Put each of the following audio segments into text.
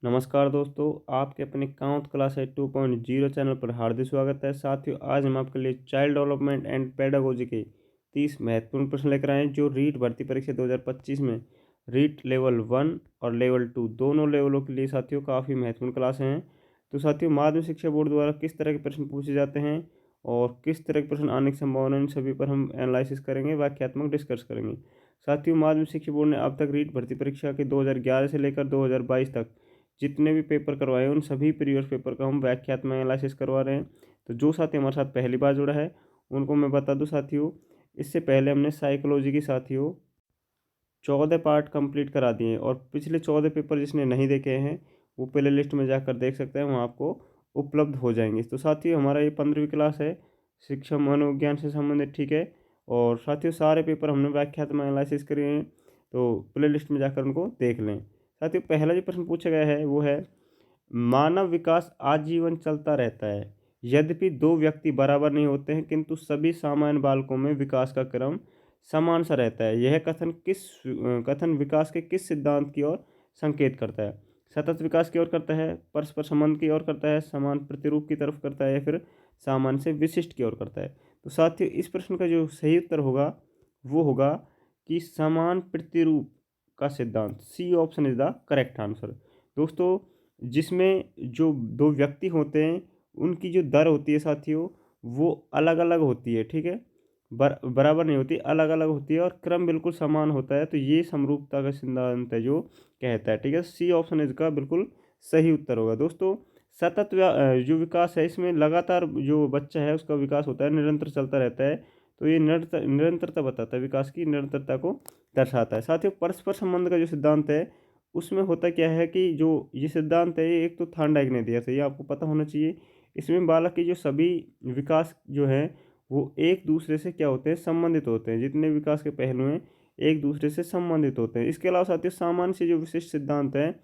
नमस्कार दोस्तों, आपके अपने काउंट क्लास है 2.0 चैनल पर हार्दिक स्वागत है। साथियों, आज हम आपके लिए चाइल्ड डेवलपमेंट एंड पेडागोजी के 30 महत्वपूर्ण प्रश्न लेकर आए हैं जो रीट भर्ती परीक्षा 2025 में रीट लेवल 1 और लेवल 2 दोनों लेवलों के लिए साथियों काफ़ी महत्वपूर्ण क्लास हैं। तो साथियों, माध्यमिक शिक्षा बोर्ड द्वारा किस तरह के प्रश्न पूछे जाते हैं और किस तरह के प्रश्न आने की संभावना, इन सभी पर हम एनालिसिस करेंगे, व्याख्यात्मक डिस्कस करेंगे। साथियों, माध्यमिक शिक्षा बोर्ड ने अब तक रीट भर्ती परीक्षा के 2011 से लेकर 2022 तक जितने भी पेपर करवाए उन सभी प्रीवियस पेपर का हम व्याख्यात्मक एनालिसिस करवा रहे हैं। तो जो साथी हमारे साथ पहली बार जुड़ा है उनको मैं बता दूं साथियों, इससे पहले हमने साइकोलॉजी की साथियों 14 पार्ट कंप्लीट करा दिए हैं और पिछले 14 पेपर जिसने नहीं देखे हैं वो प्ले लिस्ट में जाकर देख सकते हैं, वहाँ आपको उपलब्ध हो जाएंगे। तो साथियों, हमारा ये 15वीं क्लास है शिक्षा मनोविज्ञान से संबंधित, ठीक है। और साथियों, सारे पेपर हमने व्याख्यात्मक एनालिसिस करे हैं, तो प्ले लिस्ट में जाकर उनको देख लें। साथियों, पहला जो प्रश्न पूछा गया है वो है, मानव विकास आजीवन चलता रहता है, यद्यपि दो व्यक्ति बराबर नहीं होते हैं, किंतु सभी सामान्य बालकों में विकास का क्रम समान सा रहता है। यह कथन विकास के किस सिद्धांत की ओर संकेत करता है? सतत विकास की ओर करता है, परस्पर संबंध की ओर करता है, समान प्रतिरूप की तरफ करता है, या फिर सामान्य से विशिष्ट की ओर करता है? तो साथियों, इस प्रश्न का जो सही उत्तर होगा वो होगा कि समान प्रतिरूप का सिद्धांत। C option is the correct answer. दोस्तों, जिसमें जो दो व्यक्ति होते हैं उनकी जो दर होती है साथियों वो अलग अलग होती है, ठीक है। बराबर नहीं होती, अलग अलग होती है और क्रम बिल्कुल समान होता है। तो ये समरूपता का सिद्धांत है जो कहता है, ठीक है। सी ऑप्शन इसका बिल्कुल सही उत्तर होगा। दोस्तों, जो विकास है इसमें लगातार जो बच्चा है उसका विकास होता है, निरंतर चलता रहता है। तो ये निरंतरता बताता है, विकास की निरंतरता को दर्शाता है। साथियों, परस्पर संबंध का जो सिद्धांत है उसमें होता क्या है कि जो ये सिद्धांत है ये एक तो थॉर्नडाइक ने दिया था, ये आपको पता होना चाहिए। इसमें बालक की जो सभी विकास जो है वो एक दूसरे से क्या होते हैं, संबंधित होते हैं। जितने विकास के पहलू हैं एक दूसरे से संबंधित होते हैं। इसके अलावा साथियों, सामान्य से जो विशिष्ट सिद्धांत है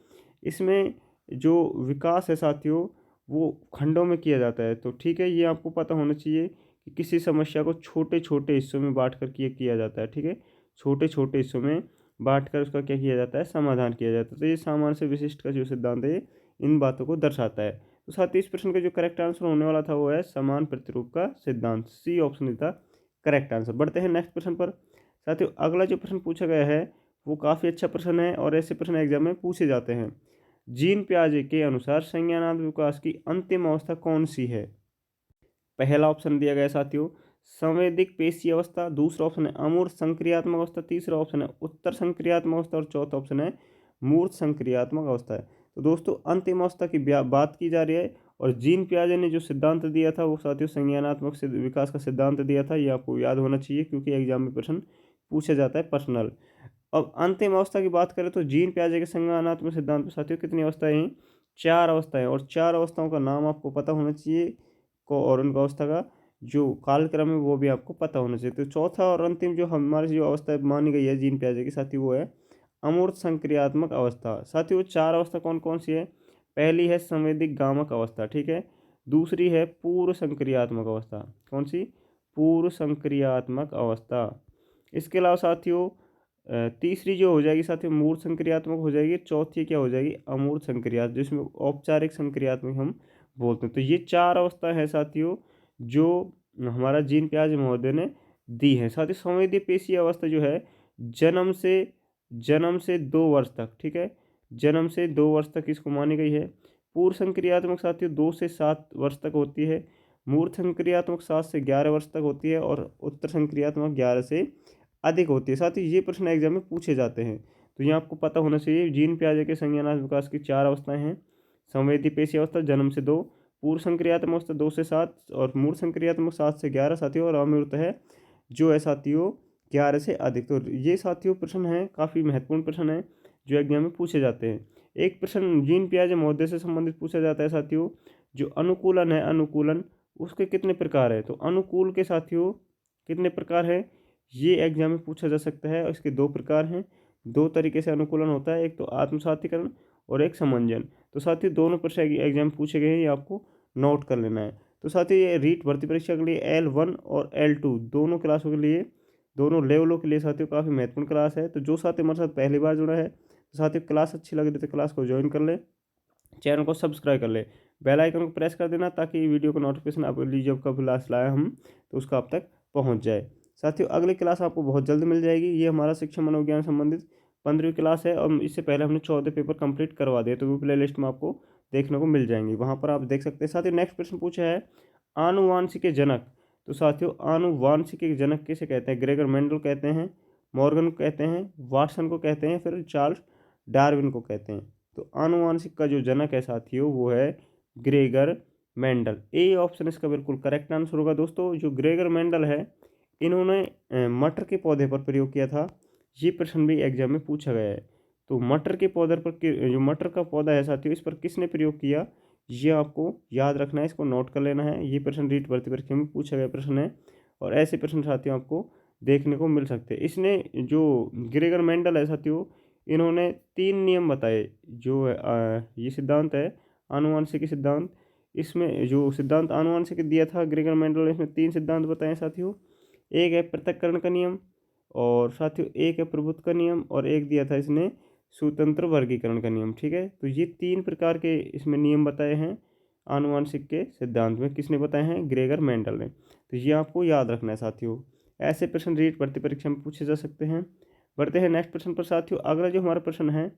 इसमें जो विकास है साथियों वो खंडों में किया जाता है। तो ठीक है, ये आपको पता होना चाहिए कि किसी समस्या को छोटे छोटे हिस्सों में बांट कर किया जाता है, ठीक है। छोटे छोटे हिस्सों में बांट कर उसका क्या किया जाता है, समाधान किया जाता है। तो ये सामान्य से विशिष्ट का जो सिद्धांत है इन बातों को दर्शाता है। तो साथ ही इस प्रश्न का जो करेक्ट आंसर होने वाला था वो है समान प्रतिरूप का सिद्धांत। C option is the correct answer. बढ़ते हैं नेक्स्ट प्रश्न पर। साथियों, अगला जो प्रश्न पूछा गया है वो काफ़ी अच्छा प्रश्न है और ऐसे प्रश्न एग्जाम में पूछे जाते हैं। जीन पियाजे के अनुसार संज्ञानात्मक विकास की अंतिम अवस्था कौन सी है? पहला ऑप्शन दिया गया है साथियों संवेदिक पेशी अवस्था, दूसरा ऑप्शन है अमूर्त संक्रियात्मक अवस्था, तीसरा ऑप्शन है उत्तर संक्रियात्मक अवस्था और चौथा ऑप्शन है मूर्त संक्रियात्मक अवस्था है। तो दोस्तों, अंतिम अवस्था की बात की जा रही है और जीन पियाजे ने जो सिद्धांत दिया था वो साथियों संज्ञानात्मक विकास का सिद्धांत दिया था। ये आपको याद होना चाहिए क्योंकि एग्जाम में प्रश्न पूछा जाता है पर्सनल। अब अंतिम अवस्था की बात करें तो जीन पियाजे के संज्ञानात्मक सिद्धांत में साथियों कितनी अवस्थाएं हैं? 4 अवस्थाएं, और 4 अवस्थाओं का नाम आपको पता होना चाहिए को, और उनका अवस्था का जो कालक्रम है वो भी आपको पता होना चाहिए। तो चौथा और अंतिम जो हमारी जो अवस्था मानी गई है जीन पियाजे की साथी वो है अमूर्त संक्रियात्मक अवस्था। साथी वो 4 अवस्था कौन कौन सी है? पहली है संवेदिक गामक अवस्था, ठीक है। दूसरी है पूर्व संक्रियात्मक अवस्था। कौन सी? पूर्व संक्रियात्मक अवस्था। इसके अलावा साथियों तीसरी जो हो जाएगी साथियों मूर्त संक्रियात्मक हो जाएगी। चौथी क्या हो जाएगी? अमूर्त संक्रियात्मक, जिसमें औपचारिक संक्रियात्मक हम बोलते हैं। तो ये 4 अवस्था है साथियों जो हमारा जीन पियाजे महोदय ने दी है। साथ ही संवेदी पेशी अवस्था जो है जन्म से जन्म से 2 वर्ष तक, ठीक है। जन्म से 2 वर्ष तक इसको मानी गई है। पूर्व संक्रियात्मक साथियों 2 से 7 वर्ष तक होती है। मूर्त संक्रियात्मक 7 से 11 वर्ष तक होती है और उत्तर संक्रियात्मक 11 से अधिक होती है। साथ ही ये प्रश्न एग्जाम में पूछे जाते हैं। तो ये आपको पता होना चाहिए जीन पियाजे के संज्ञानात्मक विकास की 4 अवस्थाएं हैं। संवेदी पेशी अवस्था जन्म से 2, पूर्व संक्रियात्मक अवस्था 2 से 7 और मूर्त संक्रियात्मक 7 से 11 साथियों, और अमूर्त है जो है साथियों 11 से अधिक। तो ये साथियों प्रश्न हैं, काफ़ी महत्वपूर्ण प्रश्न हैं जो एग्जाम में पूछे जाते हैं। एक प्रश्न जीन पियाजे महोदय से संबंधित पूछा जाता है साथियों, जो अनुकूलन है अनुकूलन उसके कितने प्रकार है? तो अनुकूल के साथियों कितने प्रकार है ये एग्जाम में पूछा जा सकता है। इसके 2 प्रकार हैं। 2 तरीके से अनुकूलन होता है, एक तो आत्मसातीकरण और एक समंजन। तो साथियों दोनों प्रश्न एग्जाम पूछे गए हैं, ये आपको नोट कर लेना है। तो साथियों ये रीट भर्ती परीक्षा के लिए L1 और L2 दोनों क्लासों के लिए, दोनों लेवलों के लिए साथियों काफ़ी महत्वपूर्ण क्लास है। तो जो साथी हमारे साथ पहली बार जुड़ा है तो साथियों क्लास अच्छी लग रही है तो क्लास को ज्वाइन कर लें चैनल को सब्सक्राइब कर ले, बेल आइकन को प्रेस कर देना ताकि वीडियो का नोटिफिकेशन आप जब कब क्लास लाए हम तो उसका आप तक पहुंच जाए। साथियों अगली क्लास आपको बहुत जल्द मिल जाएगी। ये हमारा शिक्षा मनोविज्ञान संबंधित 15वीं क्लास है और इससे पहले हमने 14 पेपर कंप्लीट करवा दिए, तो वो प्ले लिस्ट में आपको देखने को मिल जाएंगी, वहाँ पर आप देख सकते हैं। साथियों नेक्स्ट प्रश्न पूछा है आनुवांशिक के जनक। तो साथियों आनुवांशिक के जनक किसे कहते हैं? ग्रेगर मेंडल कहते हैं, मॉर्गन को कहते हैं, वाटसन को कहते हैं, फिर चार्ल्स डार्विन को कहते हैं। तो आनुवांशिक का जो जनक है साथियों वो है ग्रेगर मेंडल। ए ऑप्शन इसका बिल्कुल करेक्ट आंसर होगा दोस्तों। जो ग्रेगर मेंडल है इन्होंने मटर के पौधे पर प्रयोग किया था। ये प्रश्न भी एग्जाम में पूछा गया है। तो मटर के पौधे पर जो मटर का पौधा है साथियों इस पर किसने प्रयोग किया, ये आपको याद रखना है, इसको नोट कर लेना है। ये प्रश्न रीट भर्ती परीक्षा में पूछा गया प्रश्न है और ऐसे प्रश्न साथियों आपको देखने को मिल सकते हैं। इसने जो ग्रेगर मेंडल है साथियों इन्होंने 3 नियम बताए। जो ये सिद्धांत है आनुवंशिक सिद्धांत, इसमें जो सिद्धांत आनुवंशिक दिया था ग्रेगर मेंडल ने, इसमें 3 सिद्धांत बताए साथियों। एक है पृथक्करण का नियम और साथियों एक है प्रभुत्व का नियम और एक दिया था इसने स्वतंत्र वर्गीकरण का नियम। ठीक है, तो ये 3 प्रकार के इसमें नियम बताए हैं आनुवंशिक के सिद्धांत में। किसने बताए हैं? ग्रेगर मेंडल ने। तो ये आपको याद रखना है साथियों। ऐसे प्रश्न रीट भर्ती परीक्षा में पूछे जा सकते हैं। बढ़ते हैं नेक्स्ट प्रश्न पर साथियों। अगला जो हमारा प्रश्न है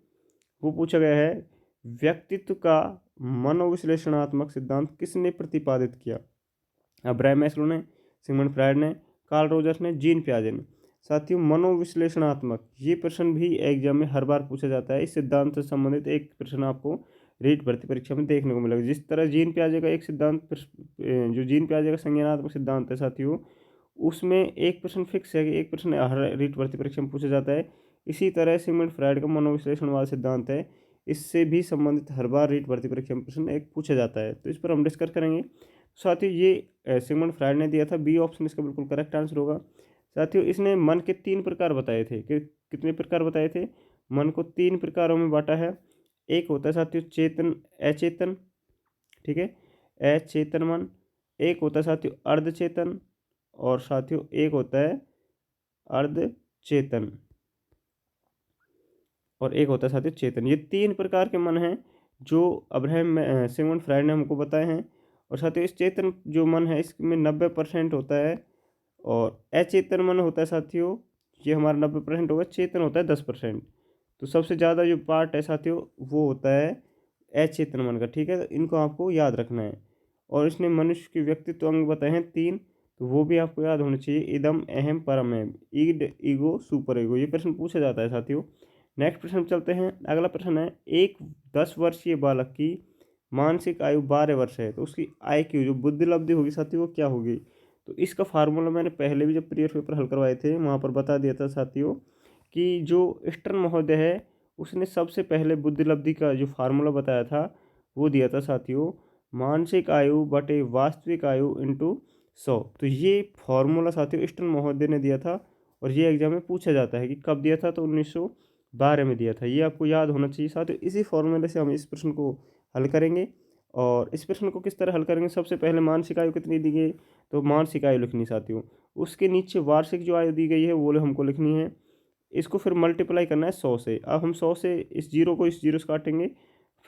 वो पूछा गया है व्यक्तित्व का मनोविश्लेषणात्मक सिद्धांत किसने प्रतिपादित किया? अब्राहम मैस्लो ने, सिगमंड फ्रायड ने, कार्ल रोजर्स ने, जीन पियाजे ने। साथियों मनोविश्लेषणात्मक ये प्रश्न भी एग्जाम में हर बार पूछा जाता है। इस सिद्धांत से संबंधित एक प्रश्न आपको रीट भर्ती परीक्षा में देखने को मिलेगा। जिस तरह जीन पियाजे का एक सिद्धांत जो जीन पियाजे का संज्ञानात्मक सिद्धांत है साथियों उसमें एक प्रश्न फिक्स है कि एक प्रश्न हर रीट भर्ती परीक्षा में पूछा जाता है। इसी तरह सिगमंड फ्रायड का मनोविश्लेषणवाद सिद्धांत है, इससे भी संबंधित हर बार रीट भर्ती परीक्षा में प्रश्न एक पूछा जाता है, तो इस पर हम डिस्कस करेंगे। साथियों ये सिगमंड फ्रायड ने दिया था, बी ऑप्शन इसका बिल्कुल करेक्ट आंसर होगा। साथियों इसने मन के 3 प्रकार बताए थे। कि कितने प्रकार बताए थे? मन को 3 प्रकारों में बांटा है। एक होता है साथियों चेतन अचेतन, ठीक है, अचेतन मन। एक होता है साथियों अर्धचेतन और साथियों एक होता है अर्धचेतन और एक होता है साथियों चेतन। ये 3 प्रकार के मन हैं जो अब्राहम सिगमंड फ्रायड ने हमको बताए हैं। और साथियों इस चेतन जो मन है इसमें 90% होता है और अचेतन मन होता है साथियों ये हमारा 90% होगा, चेतन होता है 10%। तो सबसे ज़्यादा जो पार्ट है साथियों वो होता है अचेतन मन का। ठीक है, तो इनको आपको याद रखना है। और इसने मनुष्य के व्यक्तित्व अंग बताए हैं 3, तो वो भी आपको याद होने चाहिए। इदम अहम परम अहम, ईड ईगो सुपर ईगो। ये प्रश्न पूछा जाता है साथियों। नेक्स्ट प्रश्न चलते हैं। अगला प्रश्न है एक 10 वर्षीय बालक की मानसिक आयु 12 वर्ष है तो उसकी IQ जो बुद्धि लब्धि होगी साथियों वो क्या होगी? तो इसका फार्मूला मैंने पहले भी जब प्रीवियस पेपर हल करवाए थे वहाँ पर बता दिया था साथियों कि जो स्टर्न महोदय है उसने सबसे पहले बुद्धि लब्धि का जो फार्मूला बताया था वो दिया था साथियों मानसिक आयु बटे वास्तविक आयु इंटू 100। तो ये फार्मूला साथियों स्टर्न महोदय ने दिया था और ये एग्जाम में पूछा जाता है कि कब दिया था, तो 1912 में दिया था। ये आपको याद होना चाहिए साथियों। इसी फॉर्मूले से हम इस प्रश्न को हल करेंगे। और इस प्रश्न को किस तरह हल करेंगे? सबसे पहले मानसिक आयु कितनी दी गई, तो मानसिक आयु लिखनी साथियों। उसके नीचे वार्षिक जो आयु दी गई है वो हमको लिखनी है। इसको फिर मल्टीप्लाई करना है 100 से। अब हम 100 से इस जीरो से काटेंगे,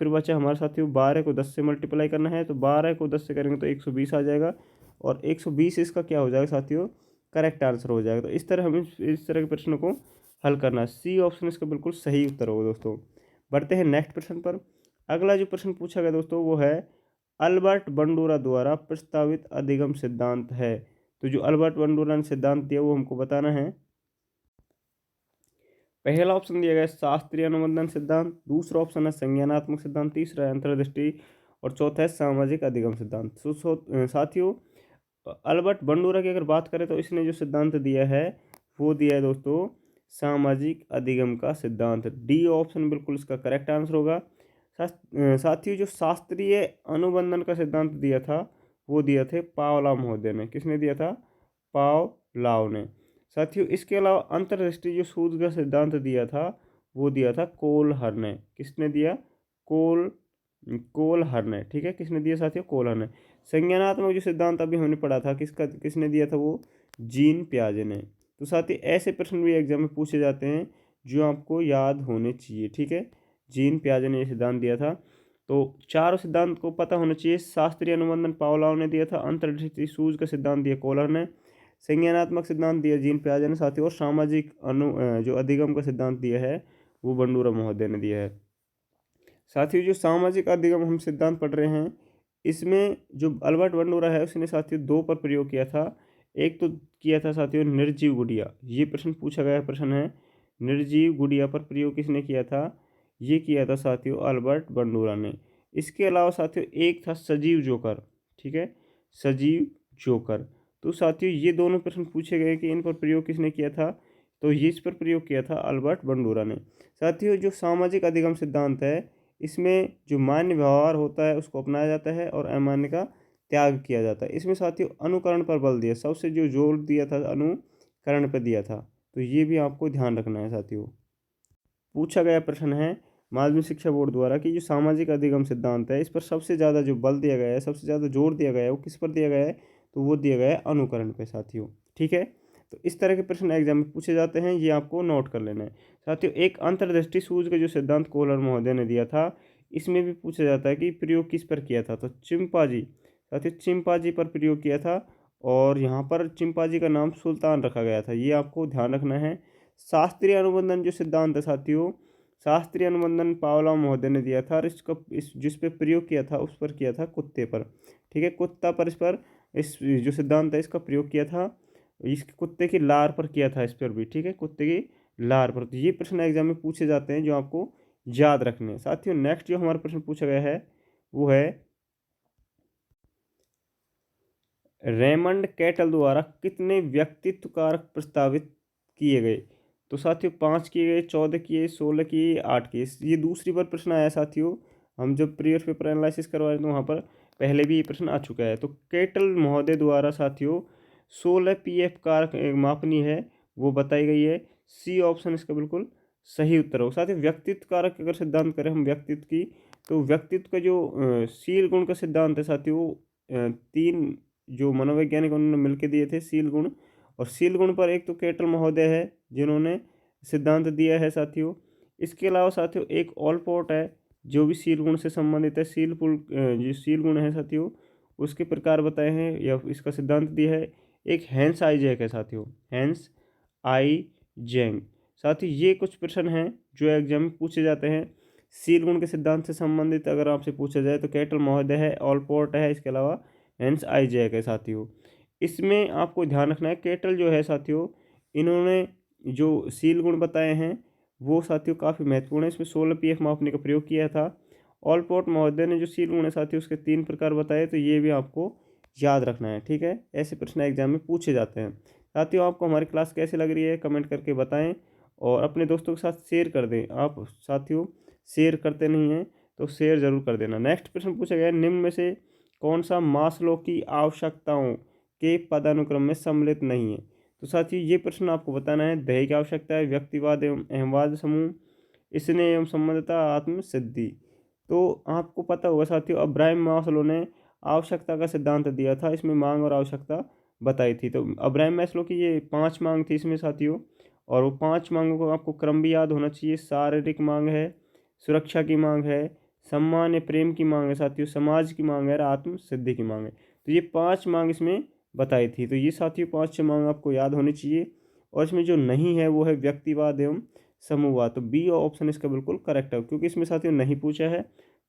फिर बचा हमारे साथियों 12 को 10 से मल्टीप्लाई करना है, तो 12 को 10 से करेंगे तो 120 आ जाएगा और 120 इसका क्या हो जाएगा साथियों? करेक्ट आंसर हो जाएगा। तो इस तरह हम इस तरह के प्रश्न को हल करना है। सी ऑप्शन इसका बिल्कुल सही उत्तर होगा दोस्तों। बढ़ते हैं नेक्स्ट प्रश्न पर। अगला जो प्रश्न पूछा गया दोस्तों वो है अल्बर्ट बंडूरा द्वारा प्रस्तावित अधिगम सिद्धांत है। तो जो अल्बर्ट बंडूरा ने सिद्धांत दिया वो हमको बताना है। पहला ऑप्शन दिया गया है शास्त्रीय अनुबंधन सिद्धांत, दूसरा ऑप्शन है संज्ञानात्मक सिद्धांत, तीसरा है अंतर्दृष्टि और चौथा है सामाजिक अधिगम सिद्धांत। साथियों अल्बर्ट बंडूरा की अगर बात करें तो इसने जो सिद्धांत दिया है वो दिया है दोस्तों सामाजिक अधिगम का सिद्धांत। डी ऑप्शन बिल्कुल इसका करेक्ट आंसर होगा। साथियों जो शास्त्रीय अनुबंधन का सिद्धांत दिया था वो दिया थे पावला महोदय ने। किसने दिया था? पावलाव ने। साथियों इसके अलावा अंतर्दृष्टि जो सूद का सिद्धांत दिया था वो दिया था कोलहर ने। किसने दिया? कोलहर ने। ठीक है, किसने दिया साथियों? कोलहर ने। संज्ञानात्मक जो सिद्धांत अभी हमने पढ़ा था किसने दिया था? वो जीन पियाजे ने। तो साथियों ऐसे प्रश्न भी एग्जाम में पूछे जाते हैं जो आपको याद होने चाहिए। ठीक है, जीन पियाजे ने ये सिद्धांत दिया था। तो चारों सिद्धांत को पता होना चाहिए। शास्त्रीय अनुबंधन पावलोव ने दिया था, अंतर्दृष्टि सूज का सिद्धांत दिया कोहलर ने, संज्ञानात्मक सिद्धांत दिया जीन पियाजे ने साथियों, और सामाजिक जो अधिगम का सिद्धांत दिया है वो बंडूरा महोदय ने दिया है। साथियों जो सामाजिक अधिगम हम सिद्धांत पढ़ रहे हैं, इसमें जो अल्बर्ट बंडूरा है उसने साथियों 2 पर प्रयोग किया था। एक तो किया था साथियों निर्जीव गुड़िया, ये प्रश्न पूछा गया प्रश्न है, निर्जीव गुड़िया पर प्रयोग किसने किया था? ये किया था साथियों अल्बर्ट बंडूरा ने। इसके अलावा साथियों एक था सजीव जोकर, ठीक है, सजीव जोकर। तो साथियों ये दोनों प्रश्न पूछे गए कि इन पर प्रयोग किसने किया था? तो ये इस पर प्रयोग किया था अल्बर्ट बंडूरा ने। साथियों जो सामाजिक अधिगम सिद्धांत है, इसमें जो मान्य व्यवहार होता है उसको अपनाया जाता है और अमान्य का त्याग किया जाता है। इसमें साथियों अनुकरण पर बल दिया, सबसे जो जोर दिया था अनुकरण पर दिया था, तो ये भी आपको ध्यान रखना है साथियों। पूछा गया प्रश्न है माध्यमिक शिक्षा बोर्ड द्वारा कि जो सामाजिक अधिगम सिद्धांत है इस पर सबसे ज़्यादा जो बल दिया गया है, सबसे ज़्यादा जोर दिया गया है, वो किस पर दिया गया है? तो वो दिया गया है अनुकरण पे साथियों, ठीक है। तो इस तरह के प्रश्न एग्जाम में पूछे जाते हैं, ये आपको नोट कर लेना है साथियों। एक अंतर्दृष्टि सूझ का जो सिद्धांत कोहलर महोदय ने दिया था, इसमें भी पूछा जाता है कि प्रयोग किस पर किया था? तो चिंपाजी, साथियों चिंपाजी पर प्रयोग किया था, और यहाँ पर चिंपाजी का नाम सुल्तान रखा गया था, ये आपको ध्यान रखना है। शास्त्रीय अनुबंधन जो सिद्धांत है साथियों, शास्त्रीय अनुबंधन पावलोव महोदय ने दिया था, और इसका जिस पे प्रयोग किया था उस पर किया था कुत्ते पर, ठीक है, कुत्ता पर इस पर इस जो सिद्धांत है इसका प्रयोग किया था, इस कुत्ते की लार पर किया था इस पर भी, ठीक है, कुत्ते की लार पर। तो ये प्रश्न एग्जाम में पूछे जाते हैं जो आपको याद रखने हैं साथियों। नेक्स्ट जो हमारा प्रश्न पूछा गया है वो है रेमंड कैटल द्वारा कितने व्यक्तित्व कारक प्रस्तावित किए गए? तो साथियों 5 किए गए, 14 किए, 16 किए, 8 किए। ये दूसरी बार प्रश्न आया साथियों, हम जब प्रीवियस पेपर एनालिसिस करवा रहे थे वहाँ पर पहले भी ये प्रश्न आ चुका है। तो कैटल महोदय द्वारा साथियों 16 पीएफ कारक मापनी है वो बताई गई है। सी ऑप्शन इसका बिल्कुल सही उत्तर होगा। साथियों व्यक्तित्व कारक अगर सिद्धांत करें हम व्यक्तित्व की, तो व्यक्तित्व का जो शील गुण का सिद्धांत है साथियों, 3 जो मनोवैज्ञानिक उन्होंने मिलकर दिए थे शील गुण, और शील गुण पर एक तो कैटल महोदय है जिन्होंने सिद्धांत दिया है साथियों। इसके अलावा साथियों एक ऑलपोर्ट है जो भी शील गुण से संबंधित है। जो शील गुण है साथियों उसके प्रकार बताए हैं या इसका सिद्धांत दिया है। एक हैंस आई जैक है साथियों, हैंस आई जैंग। साथियों ये कुछ प्रश्न हैं जो एग्जाम में पूछे जाते हैं शील गुण के सिद्धांत से संबंधित। अगर आपसे पूछा जाए तो कैटल महोदय है, ऑलपोर्ट है, इसके अलावा हैंस आई जैक है साथियों। इसमें आपको ध्यान रखना है कैटल जो है साथियों, इन्होंने जो शील गुण बताए हैं वो साथियों काफ़ी महत्वपूर्ण है। इसमें 16 पीएफ मापने का प्रयोग किया था। ऑलपोर्ट महोदय ने जो शील गुण है साथियों उसके 3 प्रकार बताए, तो ये भी आपको याद रखना है, ठीक है। ऐसे प्रश्न एग्जाम में पूछे जाते हैं साथियों। आपको हमारी क्लास कैसी लग रही है कमेंट करके बताएं, और अपने दोस्तों के साथ शेयर कर दें। आप साथियों शेयर करते नहीं हैं तो शेयर जरूर कर देना। नेक्स्ट प्रश्न पूछा गया है निम्न में से कौन सा मास्लो की आवश्यकताओं के पदानुक्रम में सम्मिलित नहीं है? तो साथियों ये प्रश्न आपको बताना है। ध्येय की आवश्यकता है, व्यक्तिवाद एवं अहमवाद समूह, स्नेह एवं संबद्धता, आत्म सिद्धि। तो आपको पता होगा साथियों अब्राहम मास्लो ने आवश्यकता का सिद्धांत दिया था, इसमें मांग और आवश्यकता बताई थी। तो अब्राहम मास्लो की ये 5 मांग थी इसमें साथियों, और वो 5 मांगों को आपको क्रम भी याद होना चाहिए। शारीरिक मांग है, सुरक्षा की मांग है, सम्मान या प्रेम की मांग है साथियों, समाज की मांग है, और आत्म सिद्धि की मांग है। तो ये 5 मांग इसमें बताई थी। तो ये साथियों 5-6 मांग आपको याद होनी चाहिए। और इसमें जो नहीं है वो है व्यक्तिवाद एवं समूहवाद। तो बी ऑप्शन इसका बिल्कुल करेक्ट है, क्योंकि इसमें साथियों नहीं पूछा है,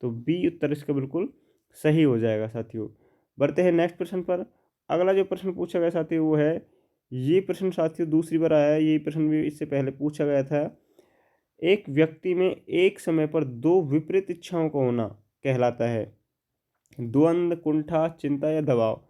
तो बी उत्तर इसका बिल्कुल सही हो जाएगा साथियों। बढ़ते हैं नेक्स्ट प्रश्न पर। अगला जो प्रश्न पूछा गया साथियों वो है, ये प्रश्न साथियों दूसरी बार आया है, ये प्रश्न भी इससे पहले पूछा गया था। एक व्यक्ति में एक समय पर 2 विपरीत इच्छाओं का होना कहलाता है द्वंद्व, कुंठा, चिंता या दबाव।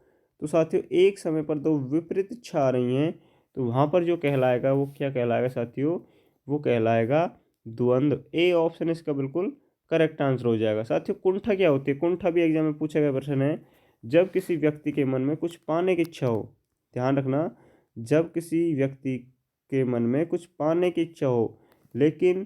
तो साथियों एक समय पर 2 विपरीत इच्छा आ रही हैं, तो वहाँ पर जो कहलाएगा वो क्या कहलाएगा साथियों? वो कहलाएगा द्वंद्व। ए ऑप्शन इसका बिल्कुल करेक्ट आंसर हो जाएगा साथियों। कुंठा क्या होती है? कुंठा भी एग्जाम में पूछा गया प्रश्न है। जब किसी व्यक्ति के मन में कुछ पाने की इच्छा हो, ध्यान रखना, जब किसी व्यक्ति के मन में कुछ पाने की इच्छा हो, लेकिन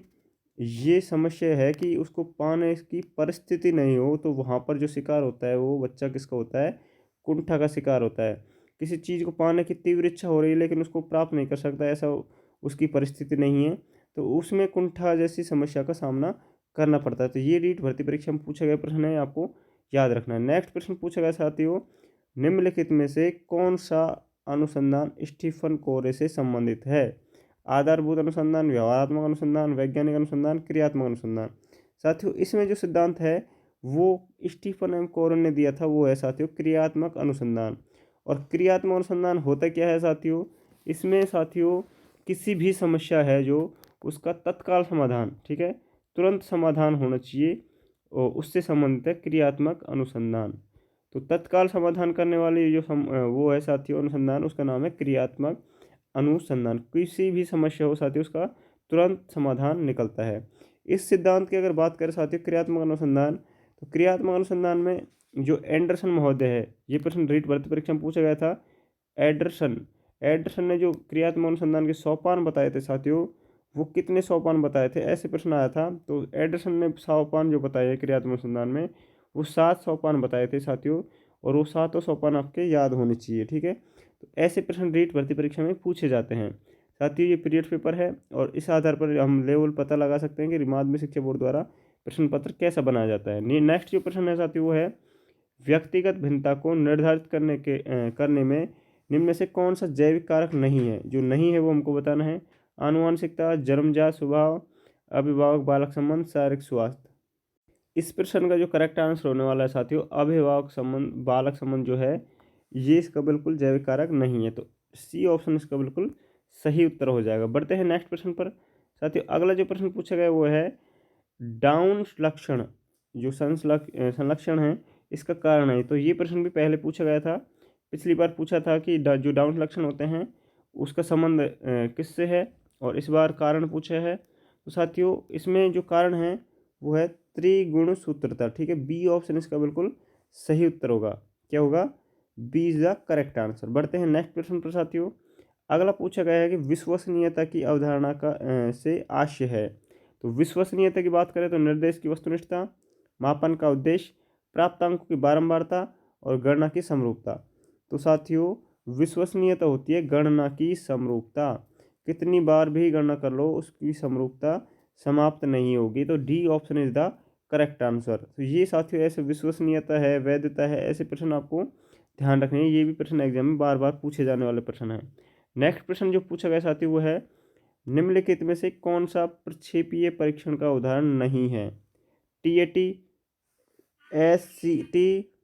ये समस्या है कि उसको पाने की परिस्थिति नहीं हो, तो वहाँ पर जो शिकार होता है वो बच्चा किसका होता है? कुंठा का शिकार होता है। किसी चीज़ को पाने की तीव्र इच्छा हो रही है लेकिन उसको प्राप्त नहीं कर सकता, ऐसा उसकी परिस्थिति नहीं है, तो उसमें कुंठा जैसी समस्या का सामना करना पड़ता है। तो ये रीट भर्ती परीक्षा में पूछा गया प्रश्न है, आपको याद रखना है। नेक्स्ट प्रश्न पूछा गया साथियों, निम्नलिखित में से कौन सा अनुसंधान स्टीफन कोरे से संबंधित है? आधारभूत अनुसंधान, व्यवहारात्मक अनुसंधान, वैज्ञानिक अनुसंधान, क्रियात्मक अनुसंधान। साथियों इसमें जो सिद्धांत है वो स्टीफन एम कोरे ने दिया था, वो है साथियों क्रियात्मक अनुसंधान। और क्रियात्मक अनुसंधान होता क्या है साथियों? इसमें साथियों किसी भी समस्या है जो उसका तत्काल समाधान, ठीक है, तुरंत समाधान होना चाहिए, और उससे संबंधित है क्रियात्मक अनुसंधान। तो तत्काल समाधान करने वाली जो वो है साथियों अनुसंधान, उसका नाम है क्रियात्मक अनुसंधान। किसी भी समस्या हो साथियों उसका तुरंत समाधान निकलता है। इस सिद्धांत की अगर बात करें साथियों क्रियात्मक अनुसंधान, तो क्रियात्मक अनुसंधान में जो एंडरसन महोदय है, ये प्रश्न रीट भर्ती परीक्षा में पूछा गया था। एंडरसन ने जो क्रियात्मक अनुसंधान के सोपान बताए थे साथियों, वो कितने सोपान बताए थे, ऐसे प्रश्न आया था। तो एंडरसन ने सोपान जो बताए क्रियात्मक अनुसंधान में, वो 7 सोपान बताए थे साथियों, और वो 7 सोपान आपके याद होने चाहिए, ठीक है। तो ऐसे प्रश्न रीट भर्ती परीक्षा में पूछे जाते हैं साथियों। ये पीरियड पेपर है, और इस आधार पर हम लेवल पता लगा सकते हैं कि माध्यमिक शिक्षा बोर्ड द्वारा प्रश्न पत्र कैसा बनाया जाता है। नेक्स्ट जो प्रश्न है साथियों वो है, व्यक्तिगत भिन्नता को निर्धारित करने में निम्न में से कौन सा जैविक कारक नहीं है? जो नहीं है वो हमको बताना है। आनुवंशिकता, जन्मजात स्वभाव, अभिभावक बालक संबंध, शारीरिक स्वास्थ्य। इस प्रश्न का जो करेक्ट आंसर होने वाला है साथियों, अभिभावक संबंध बालक संबंध जो है, ये इसका बिल्कुल जैविक कारक नहीं है। तो सी ऑप्शन इसका बिल्कुल सही उत्तर हो जाएगा। बढ़ते हैं नेक्स्ट प्रश्न पर साथियों। अगला जो प्रश्न पूछा गया वो है, डाउन लक्षण जो संलक्षण है, इसका कारण है। तो ये प्रश्न भी पहले पूछा गया था, पिछली बार पूछा था कि जो डाउन लक्षण होते हैं उसका संबंध किससे है, और इस बार कारण पूछा है। तो साथियों इसमें जो कारण है वो है त्रिगुणसूत्रता, ठीक है। बी ऑप्शन इसका बिल्कुल सही उत्तर होगा। क्या होगा? B is the correct answer. बढ़ते हैं नेक्स्ट प्रश्न पर साथियों। अगला पूछा गया है कि विश्वसनीयता की अवधारणा का से आशय है। तो विश्वसनीयता की बात करें तो निर्देश की वस्तुनिष्ठता, मापन का उद्देश्य, प्राप्तांकों की बारंबारता, और गणना की समरूपता। तो साथियों विश्वसनीयता होती है गणना की समरूपता। कितनी बार भी गणना कर लो उसकी समरूपता समाप्त नहीं होगी। तो D option is the correct answer. तो ये साथियों ऐसे विश्वसनीयता है, वैधता है, ऐसे प्रश्न आपको ध्यान रखने हैं। ये भी प्रश्न एग्जाम में बार बार पूछे जाने वाले प्रश्न है। नेक्स्ट प्रश्न जो पूछा गया साथियों वो है, निम्नलिखित में से कौन सा प्रक्षेपीय परीक्षण का उदाहरण नहीं है? टीएटी, एससीटी,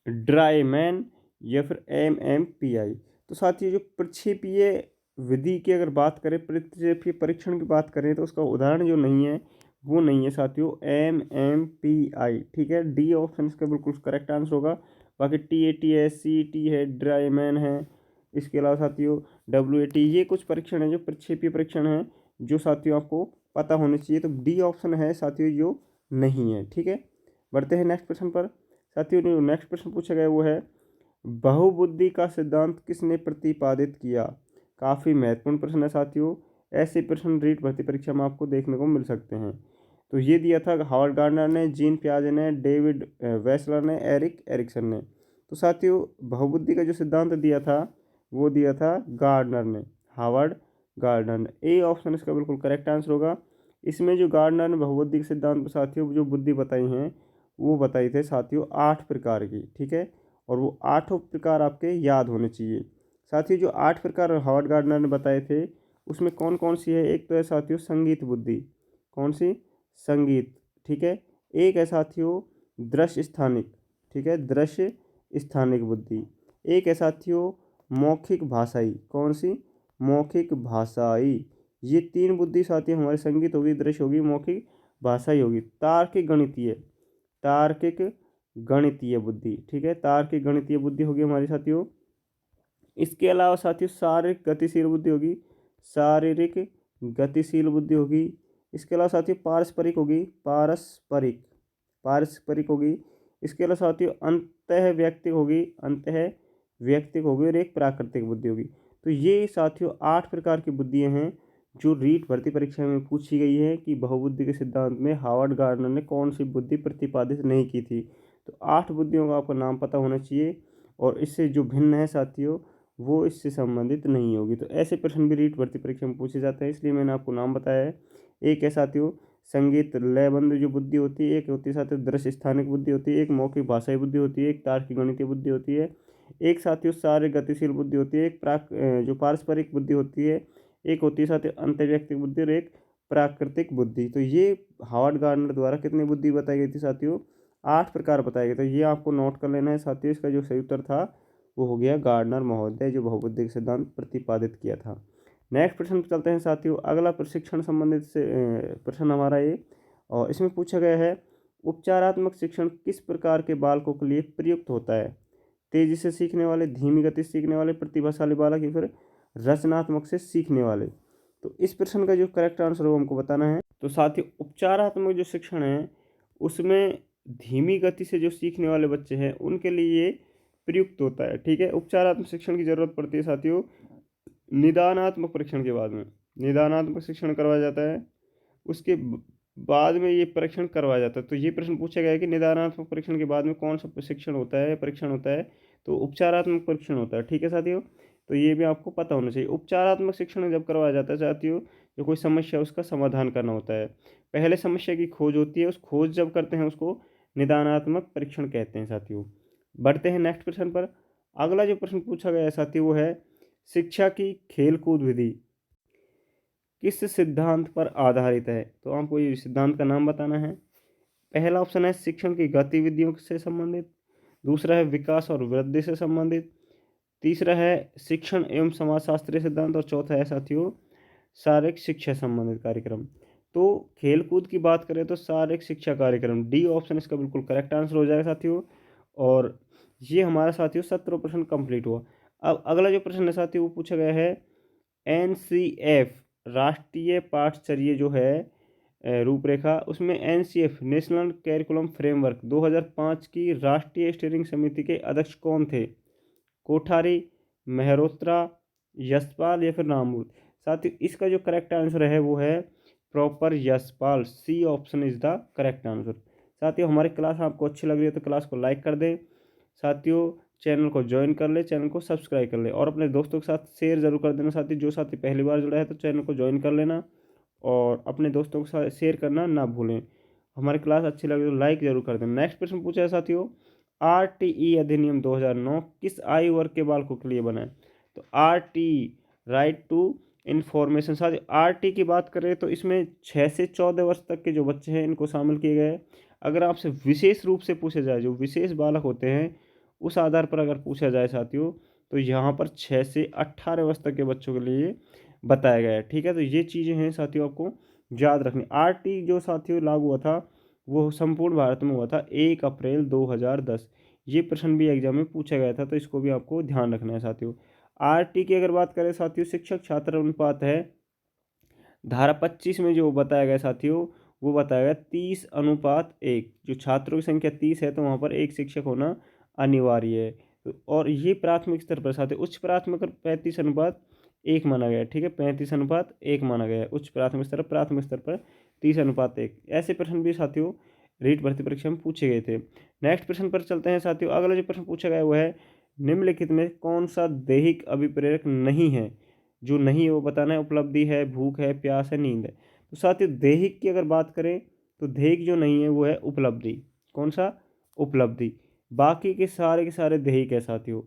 ड्राईमैन, या फिर एमएमपीआई। तो साथियों जो प्रक्षेपीय विधि की अगर बात करें, प्रक्षेपीय परीक्षण की बात करें, तो उसका उदाहरण जो नहीं है वो नहीं है साथियों एमएमपीआई, ठीक है। डी ऑप्शन इसका बिल्कुल करेक्ट आंसर होगा। बाकी टीएटी है, सीटी है, ड्राईमैन है, इसके अलावा साथियों डब्ल्यूएटी, ये कुछ परीक्षण है जो प्रक्षेपीय परीक्षण है, जो साथियों आपको पता होने चाहिए। तो डी ऑप्शन है साथियों जो नहीं है, ठीक है। बढ़ते हैं नेक्स्ट प्रश्न पर साथियों। जो नेक्स्ट प्रश्न पूछा गया वो है, बहुबुद्धि का सिद्धांत किसने प्रतिपादित किया? काफ़ी महत्वपूर्ण प्रश्न है साथियों। ऐसे प्रश्न रीट भर्ती परीक्षा में आपको देखने को मिल सकते हैं। तो ये दिया था हावर्ड गार्डनर ने, जीन पियाजे ने, डेविड वेसलर ने, एरिक एरिक्सन ने। तो साथियों बहुबुद्धि का जो सिद्धांत दिया था वो दिया था गार्डनर ने, हावर्ड गार्डनर ने। ए ऑप्शन इसका बिल्कुल करेक्ट आंसर होगा। इसमें जो गार्डनर ने बहुबुद्धि के सिद्धांत पर साथियों जो बुद्धि बताई हैं वो बताई थे साथियों 8 प्रकार की, ठीक है। और वो 8 प्रकार आपके याद होने चाहिए। साथियों जो 8 प्रकार हावर्ड गार्डनर ने बताए थे उसमें कौन कौन सी है? एक तो है साथियों संगीत बुद्धि। कौन सी? संगीत, ठीक है। एक है साथियों दृश्य स्थानिक, ठीक है, दृश्य स्थानिक बुद्धि। एक है साथियों मौखिक भाषाई। कौन सी? मौखिक भाषाई। ये 3 बुद्धि साथियों हमारे संगीत होगी, दृश्य होगी, मौखिक भाषाई होगी। तार्किक गणितीय, तार्किक गणितीय बुद्धि, ठीक है, तार्किक गणितीय बुद्धि होगी हमारी साथियों। इसके अलावा साथियों शारीरिक गतिशील बुद्धि होगी, शारीरिक गतिशील बुद्धि होगी। इसके अलावा साथियों पारस्परिक होगी, पारस्परिक पारस्परिक होगी। इसके अलावा साथियों अंतः व्यक्तिक होगी, अंतः व्यक्तिक होगी, और एक प्राकृतिक बुद्धि होगी। तो ये साथियों 8 प्रकार की बुद्धियाँ हैं जो रीट भर्ती परीक्षा में पूछी गई है कि बहुबुद्धि के सिद्धांत में हावर्ड गार्डनर ने कौन सी बुद्धि प्रतिपादित नहीं की थी। तो 8 बुद्धियों का आपको नाम पता होना चाहिए, और इससे जो भिन्न है साथियों वो इससे संबंधित नहीं होगी। तो ऐसे प्रश्न भी रीट भर्ती परीक्षा में पूछे जाते हैं, इसलिए मैंने आपको नाम बताया है। एक है साथियों संगीत लयबंद जो बुद्धि होती है, एक होती है साथियों दृश्य स्थानिक बुद्धि होती है, एक मौखिक भाषाई बुद्धि होती है, एक तार्किक गणितीय बुद्धि होती है, एक साथियों शारीरिक गतिशील बुद्धि होती है, एक जो पारस्परिक बुद्धि होती है, एक होती है साथियों अंतर्व्यक्तिक बुद्धि और एक प्राकृतिक बुद्धि। तो ये हावर्ड गार्डनर द्वारा कितनी बुद्धि बताई गई थी साथियों? 8 प्रकार बताए गए। तो ये आपको नोट कर लेना है साथियों। इसका जो सही उत्तर था वो हो गया गार्डनर महोदय, जो बहुबुद्धि का सिद्धांत प्रतिपादित किया था। नेक्स्ट प्रश्न पर चलते हैं साथियों। अगला प्रशिक्षण संबंधित से प्रश्न हमारा ये, और इसमें पूछा गया है उपचारात्मक शिक्षण किस प्रकार के बालकों के लिए प्रयुक्त होता है? तेजी से सीखने वाले, धीमी गति से सीखने वाले, प्रतिभाशाली बालक या फिर रचनात्मक से सीखने वाले? तो इस प्रश्न का जो करेक्ट आंसर हो हमको बताना है। तो साथियों उपचारात्मक जो शिक्षण है उसमें धीमी गति से जो सीखने वाले बच्चे हैं उनके लिए ये प्रयुक्त होता है। ठीक है, उपचारात्मक शिक्षण की जरूरत पड़ती है साथियों निदानात्मक परीक्षण के बाद में। निदानात्मक शिक्षण करवाया जाता है, उसके बाद में ये परीक्षण करवाया जाता है। तो ये प्रश्न पूछा गया है कि निदानात्मक परीक्षण के बाद में कौन सा प्रशिक्षण होता है, परीक्षण होता है? तो उपचारात्मक परीक्षण होता है। ठीक है साथियों, तो ये भी आपको पता होना चाहिए। उपचारात्मक शिक्षण जब करवाया जाता है साथियों, जो कोई समस्या है उसका समाधान करना होता है। पहले समस्या की खोज होती है, उस खोज जब करते हैं उसको निदानात्मक परीक्षण कहते हैं साथियों। बढ़ते हैं नेक्स्ट प्रश्न पर। अगला जो प्रश्न पूछा गया है साथियों वो है शिक्षा की खेलकूद विधि किस सिद्धांत पर आधारित है? तो आपको ये सिद्धांत का नाम बताना है। पहला ऑप्शन है शिक्षण की गतिविधियों से संबंधित, दूसरा है विकास और वृद्धि से संबंधित, तीसरा है शिक्षण एवं समाजशास्त्रीय सिद्धांत, और चौथा है साथियों शारीरिक शिक्षा संबंधित कार्यक्रम। तो खेलकूद की बात करें तो शारीरिक शिक्षा कार्यक्रम, डी ऑप्शन इसका बिल्कुल करेक्ट आंसर हो जाएगा साथियों। और ये हमारा साथियों 17 प्रश्न कंप्लीट हुआ। अब अगला जो प्रश्न है साथियों वो पूछा गया है एनसीएफ राष्ट्रीय पाठ्यचर्या जो है रूपरेखा, उसमें एनसीएफ नेशनल कैरिकुलम फ्रेमवर्क 2005 की राष्ट्रीय स्टीयरिंग समिति के अध्यक्ष कौन थे? कोठारी, मेहरोत्रा, यशपाल या फिर नामूद? साथियों इसका जो करेक्ट आंसर है वो है proper Yashpal, C option is the correct answer. साथियों हमारी क्लास आपको अच्छी लग रही है तो क्लास को लाइक कर दें साथियों, चैनल को ज्वाइन कर ले, चैनल को सब्सक्राइब कर ले और अपने दोस्तों के साथ शेयर जरूर कर देना साथी। जो साथी पहली बार जुड़ा है तो चैनल को ज्वाइन कर लेना और अपने दोस्तों के साथ शेयर करना ना भूलें। हमारी क्लास अच्छी लगे तो लाइक जरूर कर देना। नेक्स्ट प्रश्न पूछा है साथियों आरटीई अधिनियम 2009 किस आयु वर्ग के बालकों के लिए बना है? तो आरटीई राइट टू इन्फॉर्मेशन। साथियों आरटी की बात करें तो इसमें 6 से 14 वर्ष तक के जो बच्चे हैं इनको शामिल किए गए। अगर आपसे विशेष रूप से पूछा जाए जो विशेष बालक होते हैं उस आधार पर अगर पूछा जाए साथियों तो यहाँ पर 6 से 18 वर्ष तक के बच्चों के लिए बताया गया है। ठीक है, तो ये चीज़ें हैं साथियों आपको याद रखनी। आरटी जो साथियों लागू हुआ था वो संपूर्ण भारत में हुआ था 1 अप्रैल 2010। ये प्रश्न भी एग्जाम में पूछा गया था तो इसको भी आपको ध्यान रखना है साथियों। आरटी की अगर बात करें साथियों शिक्षक छात्र अनुपात है धारा 25 में जो बताया गया साथियों वो बताया गया 30:1। जो छात्रों की संख्या 30 है तो वहाँ पर एक शिक्षक होना अनिवार्य है। और ये प्राथमिक स्तर पर साथियों उच्च प्राथमिक 35:1 माना गया है। ठीक है, 35:1 माना गया है उच्च प्राथमिक स्तर पर 30:1। ऐसे प्रश्न भी साथियों रीट भर्ती परीक्षा में पूछे गए थे। नेक्स्ट प्रश्न पर चलते हैं साथियों। अगला जो प्रश्न पूछा गया वो है निम्नलिखित में कौन सा दैहिक अभिप्रेरक नहीं है? जो नहीं है वो बताना है। उपलब्धि है, भूख है, प्यास है, नींद है। तो साथियों दैहिक की अगर बात करें तो दैहिक जो नहीं है वो है उपलब्धि। कौन सा? उपलब्धि। बाकी के सारे दैहिक है साथियों।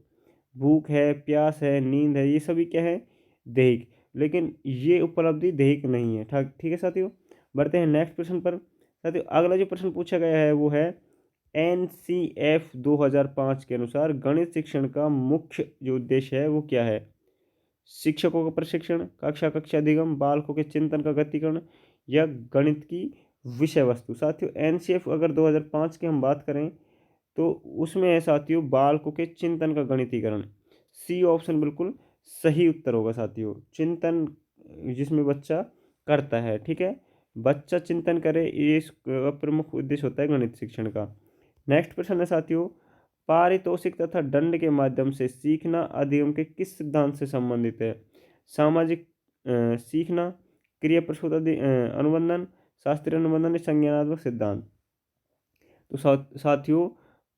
भूख है, प्यास है, नींद है, ये सभी क्या है? दैहिक। लेकिन ये उपलब्धि दैहिक नहीं है। ठीक है साथियों, बढ़ते हैं नेक्स्ट प्रश्न पर। साथियों अगला जो प्रश्न पूछा गया है वो है एनसीएफ 2005 के अनुसार गणित शिक्षण का मुख्य जो उद्देश्य है वो क्या है? शिक्षकों का प्रशिक्षण, कक्षा अधिगम, बालकों के चिंतन का गतिकरण या गणित की विषय वस्तु? साथियों एनसीएफ अगर 2005 की हम बात करें तो उसमें है साथियों बालकों के चिंतन का गणितीकरण। सी ऑप्शन बिल्कुल सही उत्तर होगा साथियों। चिंतन जिसमें बच्चा करता है, ठीक है, बच्चा चिंतन करे, ये इसका प्रमुख उद्देश्य होता है गणित शिक्षण का। नेक्स्ट प्रश्न है साथियों पारितोषिक तथा दंड के माध्यम से सीखना अधिगम के किस सिद्धांत से संबंधित है? सामाजिक सीखना, क्रिया प्रसूत अनुबंधन, शास्त्रीय अनुबंधन या संज्ञानात्मक सिद्धांत? तो साथियों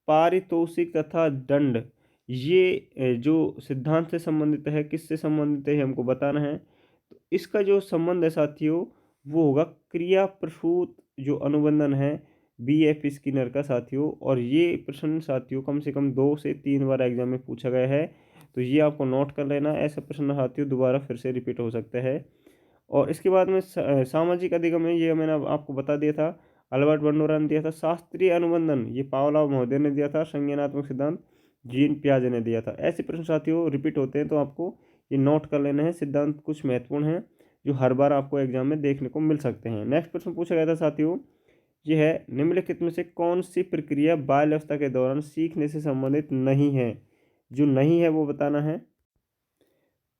पारितोषिक तथा दंड ये जो सिद्धांत से संबंधित है, किससे संबंधित है हमको बताना है। तो इसका जो संबंध है साथियों वो होगा क्रिया प्रसूत जो अनुबंधन है BF स्किनर का साथियों, और ये प्रश्न साथियों कम से कम 2 से 3 बार एग्जाम में पूछा गया है, तो ये आपको नोट कर लेना। ऐसा प्रश्न साथियों दोबारा फिर से रिपीट हो सकता है। और इसके बाद में सामाजिक अधिगम है, ये मैंने अब आपको बता दिया था, अल्बर्ट बंडोरा ने दिया था। शास्त्रीय अनुबंधन ये पावलोव महोदय ने दिया था। संज्ञानात्मक सिद्धांत जीन पियाजे ने दिया था। ऐसे प्रश्न साथियों रिपीट होते हैं, तो आपको ये नोट कर लेने हैं। सिद्धांत कुछ महत्वपूर्ण हैं जो हर बार आपको एग्जाम में देखने को मिल सकते हैं। नेक्स्ट प्रश्न पूछा गया था साथियों, ये है निम्नलिखित में से कौन सी प्रक्रिया बाल्यावस्था के दौरान सीखने से संबंधित नहीं है। जो नहीं है वो बताना है।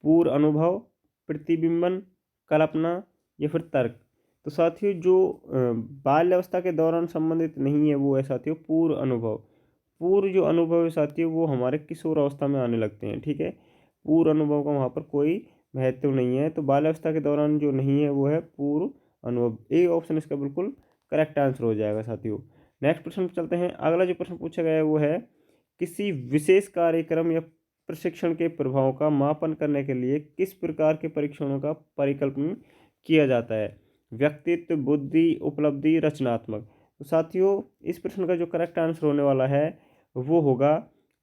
पूर्व अनुभव, प्रतिबिंबन, कल्पना या फिर तर्क। तो साथियों जो बाल्यावस्था के दौरान संबंधित नहीं है वो है साथियों पूर्व अनुभव। पूर्व जो अनुभव है साथियों वो हमारे किशोर अवस्था में आने लगते हैं, ठीक है। पूर्व अनुभव का वहाँ पर कोई महत्व नहीं है, तो बाल्यावस्था के दौरान जो नहीं है वो है पूर्व अनुभव। ए ऑप्शन इसका बिल्कुल करेक्ट आंसर हो जाएगा साथियों। नेक्स्ट प्रश्न पर चलते हैं। अगला जो प्रश्न पूछा गया है वो है किसी विशेष कार्यक्रम या प्रशिक्षण के प्रभाव का मापन करने के लिए किस प्रकार के परीक्षणों का परिकल्पन किया जाता है। व्यक्तित्व, बुद्धि, उपलब्धि, रचनात्मक। तो साथियों इस प्रश्न का जो करेक्ट आंसर होने वाला है वो होगा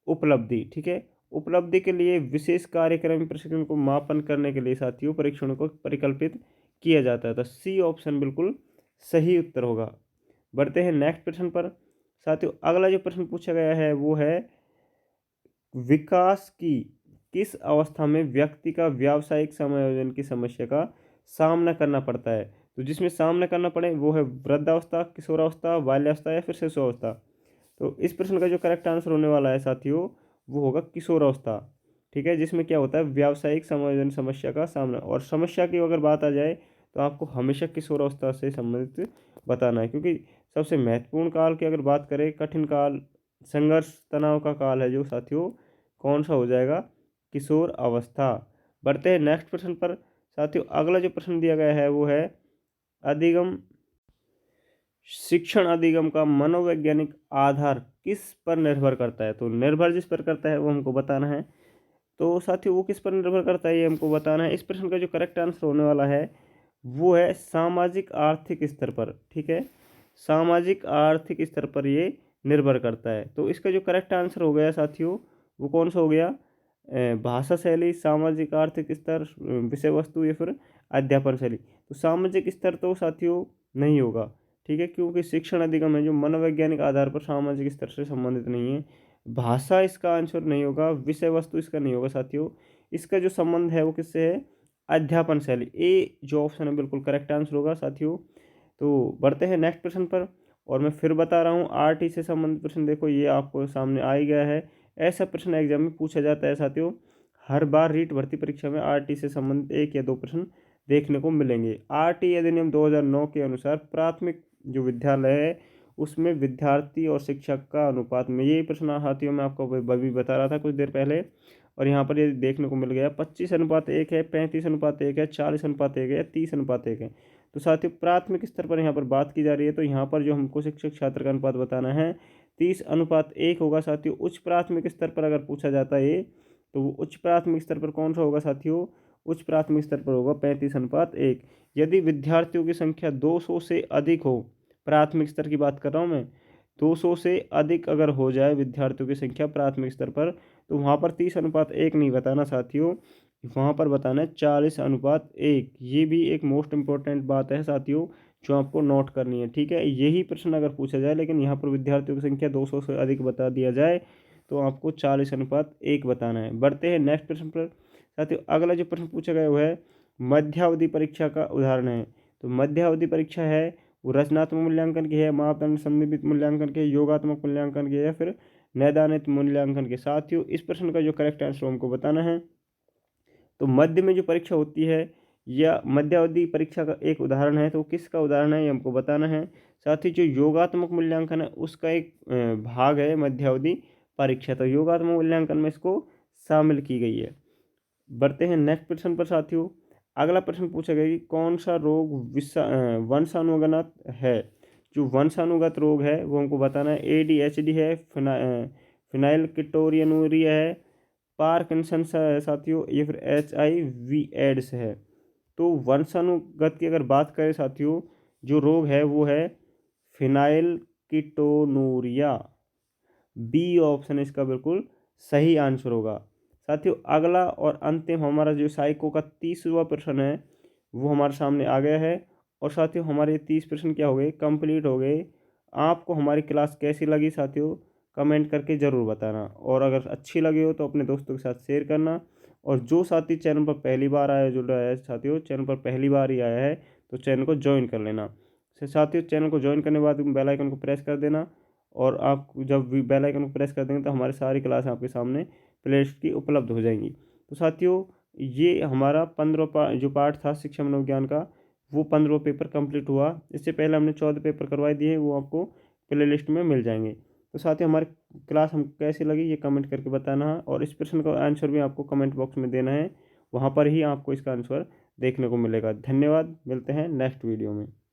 उपलब्धि, ठीक है। उपलब्धि के लिए विशेष कार्यक्रम प्रशिक्षण को मापन करने के लिए साथियों परीक्षणों को परिकल्पित किया जाता है, तो सी ऑप्शन बिल्कुल सही उत्तर होगा। बढ़ते हैं नेक्स्ट प्रश्न पर साथियों। अगला जो प्रश्न पूछा गया है वो है विकास की किस अवस्था में व्यक्ति का व्यावसायिक समायोजन की समस्या का सामना करना पड़ता है। तो जिसमें सामना करना पड़े वो है वृद्धावस्था, किशोरावस्था, बाल्यावस्था या फिर शिशुअवस्था। तो इस प्रश्न का जो करेक्ट आंसर होने वाला है साथियों वो होगा किशोरावस्था, ठीक है। जिसमें क्या होता है व्यावसायिक समायोजन समस्या का सामना, और समस्या की अगर बात आ जाए तो आपको हमेशा किशोरावस्था से संबंधित बताना है, क्योंकि सबसे महत्वपूर्ण काल की अगर बात करें, कठिन काल, संघर्ष, तनाव का काल है जो साथियों कौन सा हो जाएगा, किशोर अवस्था। बढ़ते हैं नेक्स्ट प्रश्न पर साथियों। अगला जो प्रश्न दिया गया है वो है अधिगम शिक्षण अधिगम का मनोवैज्ञानिक आधार किस पर निर्भर करता है। तो निर्भर जिस पर करता है वो हमको बताना है। तो साथियों वो किस पर निर्भर करता है ये हमको बताना है। इस प्रश्न का जो करेक्ट आंसर होने वाला है वो है सामाजिक आर्थिक स्तर पर, ठीक है। सामाजिक आर्थिक स्तर पर ये निर्भर करता है। तो इसका जो करेक्ट आंसर हो गया साथियों वो कौन सा हो गया, भाषा शैली, सामाजिक आर्थिक स्तर, विषय वस्तु या फिर अध्यापन शैली। तो सामाजिक स्तर तो साथियों नहीं होगा, ठीक है, क्योंकि शिक्षण अधिगम है जो मनोवैज्ञानिक आधार पर सामाजिक स्तर से संबंधित नहीं है। भाषा इसका आंसर नहीं होगा, विषय वस्तु इसका नहीं होगा साथियों। इसका जो संबंध है वो किससे है, अध्यापन शैली। ए जो ऑप्शन है बिल्कुल करेक्ट आंसर होगा साथियों। तो बढ़ते हैं नेक्स्ट प्रश्न पर, और मैं फिर बता रहा हूँ आरटी से संबंधित प्रश्न देखो ये आपको सामने आ ही गया है। ऐसा प्रश्न एग्जाम में पूछा जाता है साथियों। हर बार रीट भर्ती परीक्षा में आरटी से संबंधित 1 या 2 प्रश्न देखने को मिलेंगे। आरटी अधिनियम 2009 के अनुसार प्राथमिक जो विद्यालय है उसमें विद्यार्थी और शिक्षक का अनुपात में, यही प्रश्न साथियों मैं आपको अभी बता रहा था कुछ देर पहले, और यहाँ पर ये देखने को मिल गया 25:1 है, 35:1 है, 40:1 है, 30:1 है। तो साथियों प्राथमिक स्तर पर यहाँ पर बात की जा रही है, तो यहाँ पर जो हमको शिक्षक छात्र का अनुपात बताना है 30:1 होगा साथियों। उच्च प्राथमिक स्तर पर अगर पूछा जाता है तो वो उच्च प्राथमिक स्तर पर कौन सा होगा साथियों, उच्च प्राथमिक स्तर पर होगा 35:1। यदि विद्यार्थियों की संख्या 200 से अधिक हो, प्राथमिक स्तर की बात कर रहा हूँ मैं, 200 से अधिक अगर हो जाए विद्यार्थियों की संख्या प्राथमिक स्तर पर, तो वहाँ पर 30:1 नहीं बताना साथियों, वहाँ पर बताना है 40:1। ये भी एक मोस्ट इम्पोर्टेंट बात है साथियों जो आपको नोट करनी है, ठीक है। यही प्रश्न अगर पूछा जाए लेकिन यहाँ पर विद्यार्थियों की संख्या 200 से अधिक बता दिया जाए तो आपको 40:1 बताना है। बढ़ते हैं नेक्स्ट प्रश्न पर साथियों। अगला जो प्रश्न पूछा गया वो है मध्यावधि परीक्षा का उदाहरण है। तो मध्यावधि परीक्षा है वो रचनात्मक मूल्यांकन की है, मापदंड संबंधित मूल्यांकन के, योगात्मक मूल्यांकन के, या फिर नैदानिक मूल्यांकन के। साथियों इस प्रश्न का जो करेक्ट आंसर हमको बताना है। तो मध्य में जो परीक्षा होती है या मध्यावधि परीक्षा का एक उदाहरण है, तो किसका उदाहरण है ये हमको बताना है। साथ ही जो योगात्मक मूल्यांकन है उसका एक भाग है मध्यावधि परीक्षा, तो योगात्मक मूल्यांकन में इसको शामिल की गई है। बढ़ते हैं नेक्स्ट प्रश्न पर साथियों। अगला प्रश्न पूछा गया कि कौन सा रोग वंशानुगत है। जो वंशानुगत रोग है वो हमको बताना है। ADHD है, फिनाइल कीटोरियनुरिया है, पार्किंसंस है साथियों, ये फिर HIV एड्स है। तो वंशानुगत की अगर बात करें साथियों, जो रोग है वो है फिनाइल कीटोनूरिया। बी ऑप्शन इसका बिल्कुल सही आंसर होगा। साथियों अगला और अंतिम हमारा जो साइको का 30वां प्रश्न है वो हमारे सामने आ गया है। और साथियों हमारे 30 प्रश्न क्या हो गए, कंप्लीट हो गए। आपको हमारी क्लास कैसी लगी साथियों, कमेंट करके ज़रूर बताना। और अगर अच्छी लगी हो तो अपने दोस्तों के साथ शेयर करना। और जो साथी चैनल पर पहली बार आया जुड़ रहा है साथियों, चैनल पर पहली बार ही आया है तो चैनल को ज्वाइन कर लेना। साथियों चैनल को ज्वाइन करने के बाद बेल आइकन को प्रेस कर देना। और आप जब भी बेल आइकन को प्रेस कर देंगे तो हमारी सारी क्लास आपके सामने प्लेलिस्ट की उपलब्ध हो जाएंगी। तो साथियों ये हमारा 15 जो पार्ट था शिक्षा मनोविज्ञान का, वो 15 पेपर कंप्लीट हुआ। इससे पहले हमने 14 पेपर करवाए दिए, वो आपको प्ले लिस्ट में मिल जाएंगे। तो साथियों हमारी क्लास हम कैसी लगी ये कमेंट करके बताना है। और इस प्रश्न का आंसर भी आपको कमेंट बॉक्स में देना है, वहाँ पर ही आपको इसका आंसर देखने को मिलेगा। धन्यवाद, मिलते हैं नेक्स्ट वीडियो में।